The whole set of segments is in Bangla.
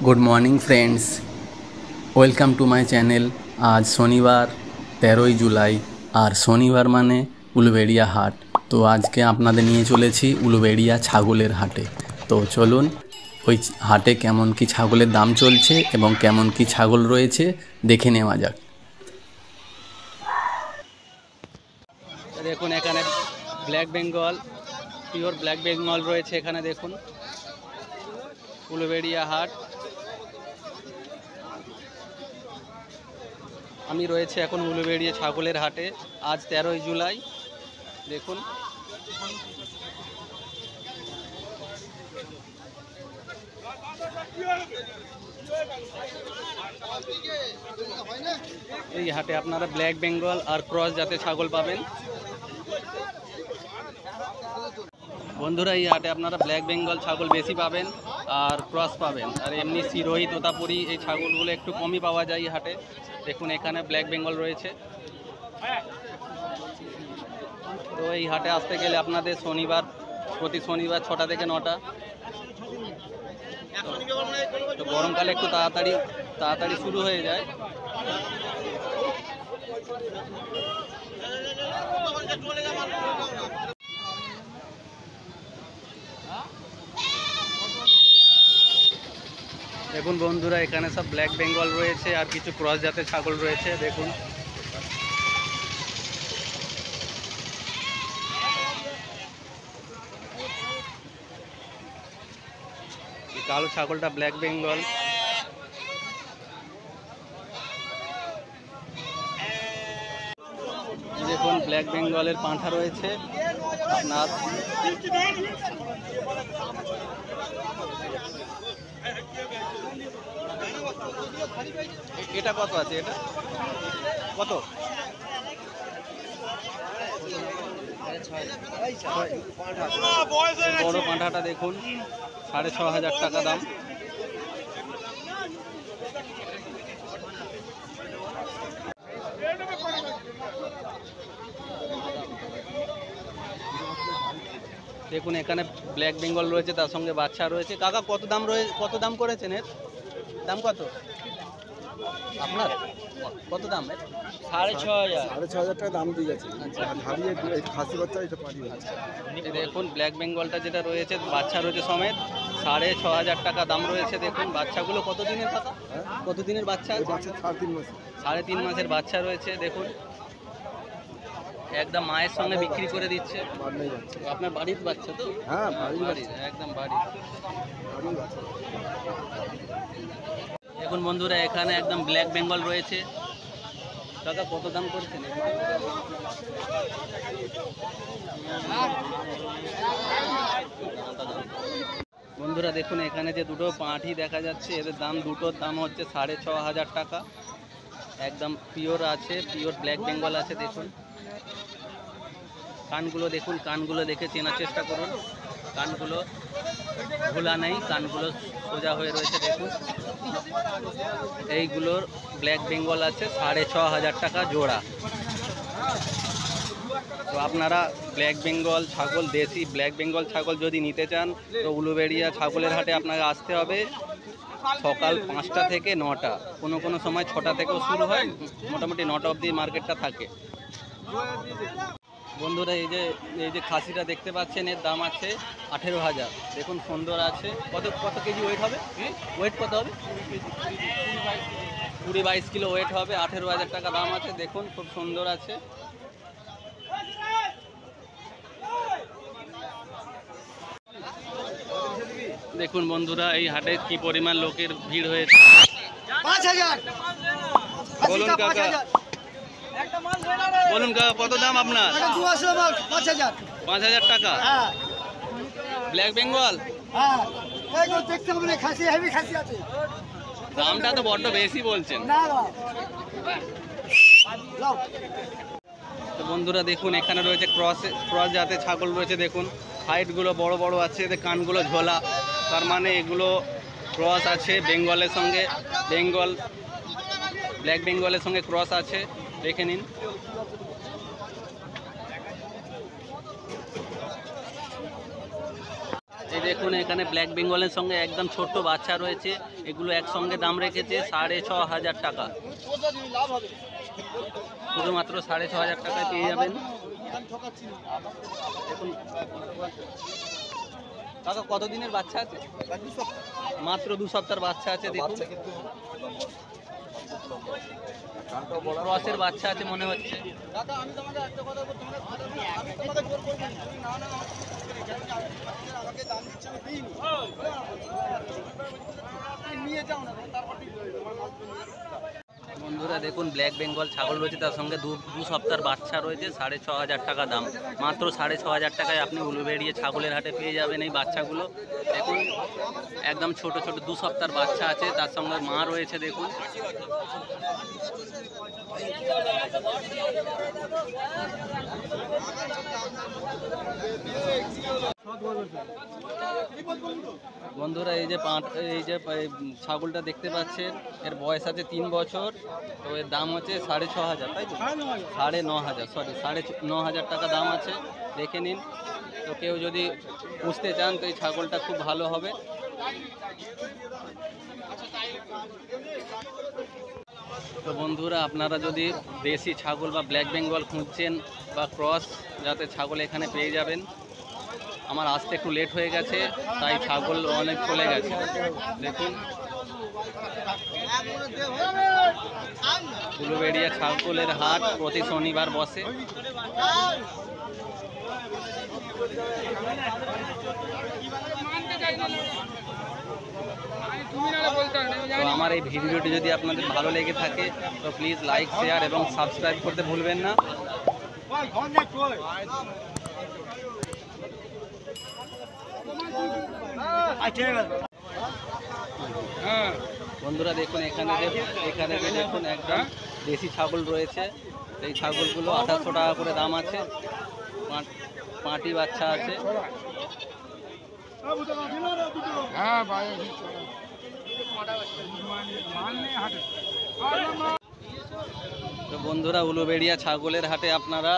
Good morning friends, welcome to my channel. আজ শনিবার 13ই জুলাই, আর শনিবার মানে উলুবেড়িয়া হাট। তো আজকে আপনাদের নিয়ে চলেছি উলুবেড়িয়া ছাগলের হাটে। তো চলুন ওই হাটে কেমন কি ছাগলের দাম চলছে এবং কেমন কি ছাগল রয়েছে দেখে নেওয়া যাক। দেখুন এখানে black Bengal, pure black Bengal রয়েছে। এখানে দেখুন উলুবেড়িয়া হাট। আমি রয়েছে এখন উলুবেড়িয়া ছাগলের হাটে। আজ 13ই জুলাই। দেখুন এই হাটে আপনারা ব্ল্যাক বেঙ্গল আর ক্রস জাতের ছাগল পাবেন। বন্ধুরা, এই হাটে আপনারা ব্ল্যাক বেঙ্গল ছাগল বেশি পাবেন আর ক্রস পাবেন, আর এমনি সিরোহি তোতাপুরি এই ছাগলগুলো একটু কমই পাওয়া যায় এই হাটে। দেখুন এখানে ব্ল্যাক বেঙ্গল রয়েছে। তো এই হাটে আসতে গেলে আপনাদের প্রতি শনিবার 6টা থেকে 9টা। তো গরমকালে একটু তাড়াতাড়ি শুরু হয়ে যায়। দেখুন বন্ধুরা, এখানে সব ব্ল্যাক বেঙ্গল রয়েছে আর কিছু ক্রস জাতের ছাগল রয়েছে। দেখুন কালো ছাগলটা ব্ল্যাক বেঙ্গল। দেখুন ব্ল্যাক বেঙ্গলের পাঁঠা রয়েছে আপনার। এটা কত আছে? এটা কত? বড় পাঁঠাটা দেখুন 6,500 টাকা দাম। দেখুন এখানে ব্ল্যাক বেঙ্গল রয়েছে, তার সঙ্গে বাচ্চা রয়েছে। কাকা কত দাম করেছেন? এর দাম কত আপনার? কত দাম? 6,500 টাকা দাম দিয়ে গেছে। খাসি বাচ্চা এটা পারি। দেখুন ব্ল্যাক বেঙ্গলটা যেটা রয়েছে বাচ্চা রয়েছে সমেত, 6,500 টাকা দাম রয়েছে। দেখুন বাচ্চাগুলো কত দিনের কাকা? কত দিনের বাচ্চা? 3.5 মাস। 3.5 মাসের বাচ্চা রয়েছে। দেখুন একদম মায়ের সঙ্গে বিক্রি করে দিচ্ছে। আপনার বাড়ির বাচ্চা তো? হ্যাঁ, বাড়ির, একদম বাড়ির। দেখুন বন্ধুরা, এখানে একদম ব্ল্যাক বেঙ্গল রয়েছে। দাদা কত দাম করছেন? বন্ধুরা দেখুন এখানে যে দুটো পাঁঠি দেখা যাচ্ছে, এদের দাম দুটোর দাম হচ্ছে 6,500 টাকা। একদম পিওর আছে, পিওর ব্ল্যাক বেঙ্গল আছে। দেখুন কানগুলো দেখুন, কানগুলো দেখে চেনার চেষ্টা করুন। কানগুলো খোলা নেই, কানগুলো সোজা হয়ে রয়েছে। দেখুন এইগুলোর ব্ল্যাক বেঙ্গল আছে 6,500 টাকা জোড়া। তো আপনারা ব্ল্যাক বেঙ্গল ছাগল, দেশি ব্ল্যাক বেঙ্গল ছাগল যদি নিতে চান তো উলুবেড়িয়া ছাগলের হাটে আপনাকে আসতে হবে সকাল 5টা থেকে 9টা। কোনো সময় 6টা থেকেও শুরু হয়, মোটামুটি 9টা অবধি মার্কেটটা থাকে। বন্ধুরা এই যে খাসিটা দেখতে পাচ্ছেন, এর দাম আছে 18,000। দেখুন সুন্দর আছে। কত কেজি ওয়েট হবে? ওয়েট কত হবে? 20-22 কিলো ওয়েট হবে। 18,000 টাকা দাম আছে। দেখুন খুব সুন্দর আছে। দেখুন বন্ধুরা এই হাটে কি পরিমাণ লোকের ভিড় হয়েছে। 5,000। বলুন কাকা, বলুন কাকা কত দাম আপনার? 5,000 টাকা। ব্ল্যাক বেঙ্গল দামটা তো বড্ড বেশি বলছেন। তো বন্ধুরা দেখুন এখানে রয়েছে ক্রস জাতের ছাগল রয়েছে। দেখুন হাইটগুলো বড় বড় আছে, এদের কানগুলো ঝোলা, তার মানে এগুলো ক্রস আছে বেঙ্গলের সঙ্গে। ব্ল্যাক বেঙ্গলের সঙ্গে ক্রস আছে, দেখে নিন। এই যে দেখুন এখানে ব্ল্যাক বেঙ্গলের সঙ্গে একদম ছোট্ট বাচ্চা রয়েছে, এগুলো একসঙ্গে দাম রেখেছে 6,500 টাকা, শুধুমাত্র 6,500 টাকায় পেয়ে যাবেন। দেখুন কাকা কত দিনের বাচ্চা আছে? মাত্র 2 সপ্তাহের বাচ্চা আছে। দেখুন ক্রসের বাচ্চা আছে মনে হচ্ছে। বন্ধুরা দেখুন ব্ল্যাক বেঙ্গল ছাগল রয়েছে, তার সঙ্গে 2 সপ্তাহের বাচ্চা রয়েছে, 6,500 টাকা দাম। মাত্র 6,500 টাকায় আপনি উলুবেড়িয়া ছাগলের হাটে পেয়ে যাবেন এই বাচ্চাগুলো। দেখুন একদম ছোট ছোট 2 সপ্তাহের বাচ্চা আছে, তার সঙ্গে মা রয়েছে। দেখুন বন্ধুরা এই যে ছাগলটা দেখতে পাচ্ছেন, এর বয়স আছে 3 বছর, তো এর দাম হচ্ছে 6,500, তাই তো? 9,500, সরি 9,500 টাকা দাম আছে, দেখে নিন। তো কেউ যদি পুষতে চান তো এই ছাগলটা খুব ভালো হবে। তো বন্ধুরা আপনারা যদি দেশি ছাগল বা ব্ল্যাক বেঙ্গল খুঁজছেন বা ক্রস জাতের ছাগল এখানে পেয়ে যাবেন। আমার আসতে একটু লেট হয়ে গেছে, তাই ছাগল অনেক চলে গেছে। দেখুন উলুবেড়িয়া ছাগলের হাট প্রতি শনিবার বসে। তো আমার এই ভিডিওটি যদি আপনাদের ভালো লেগে থাকে তো প্লিজ লাইক, শেয়ার এবং সাবস্ক্রাইব করতে ভুলবেন না। বন্ধুরা দেখুন এখানে যে দেখুন একদম দেশি ছাগল রয়েছে, এই ছাগলগুলো 2800 টাকা করে দাম আছে। পাঁটি বাচ্চা আছে। তো বন্ধুরা উলুবেড়িয়া ছাগলের হাটে আপনারা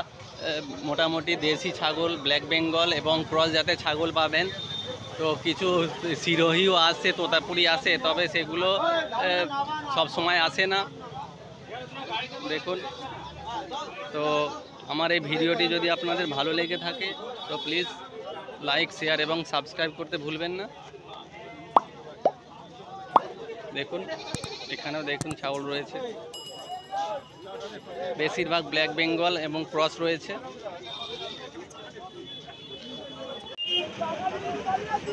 মোটামুটি দেশি ছাগল, ব্ল্যাক বেঙ্গল এবং ক্রস জাতের ছাগল পাবেন। তো কিছু সিরোহিও আসে, তোতাপুরি আসে, তবে সেগুলো সব সময় আসে না। দেখুন তো আমার এই ভিডিওটি যদি আপনাদের ভালো লেগে থাকে তো প্লিজ লাইক, শেয়ার এবং সাবস্ক্রাইব করতে ভুলবেন না। দেখুন এখানেও দেখুন ছাগল রয়েছে, বেশিরভাগ ব্ল্যাক বেঙ্গল এবং ক্রস রয়েছে।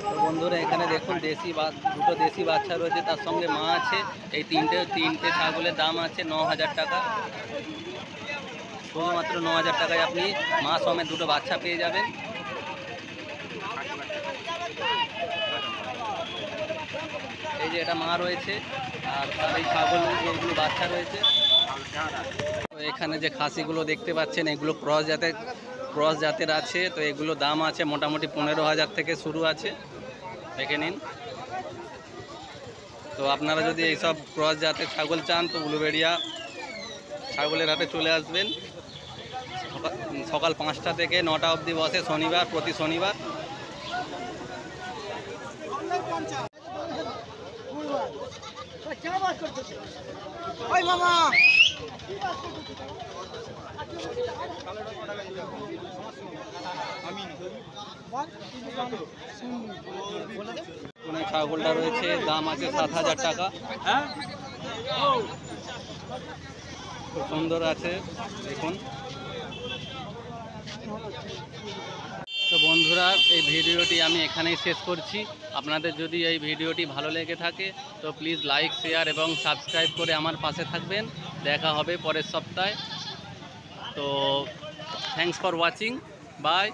তো বন্ধুরা এখানে দেখুন দুটো দেশি বাচ্চা রয়েছে, তার সঙ্গে মা আছে। এই তিনটে ছাগলের দাম আছে 9,000 টাকা। শুধুমাত্র 9,000 টাকায় আপনি মা সমেত দুটো বাচ্চা পেয়ে যাবেন। এই যে এটা মা রয়েছে, আর এই ছাগল এগুলো বাচ্চা রয়েছে। তো এখানে যে খাসিগুলো দেখতে পাচ্ছেন এগুলো ক্রস জাতের আছে। তো এগুলো দাম আছে মোটামুটি 15,000 থেকে শুরু আছে, দেখে নিন। তো আপনারা যদি এইসব ক্রস জাতের ছাগল চান তো উলুবেড়িয়া ছাগলের হাটে চলে আসবেন। সকাল 5টা থেকে 9টা অবধি বসে প্রতি শনিবার। ছাগলটা রয়েছে, দাম আছে 7,000 টাকা। খুব সুন্দর আছে, দেখুন। তো বন্ধুরা এই ভিডিওটি আমি এখানেই শেষ করছি। আপনাদের যদি এই ভিডিওটি ভালো লেগে থাকে তো প্লিজ লাইক, শেয়ার এবং সাবস্ক্রাইব করে আমার পাশে থাকবেন। দেখা হবে পরের সপ্তাহে। তো থ্যাঙ্কস ফর ওয়াচিং, বাই।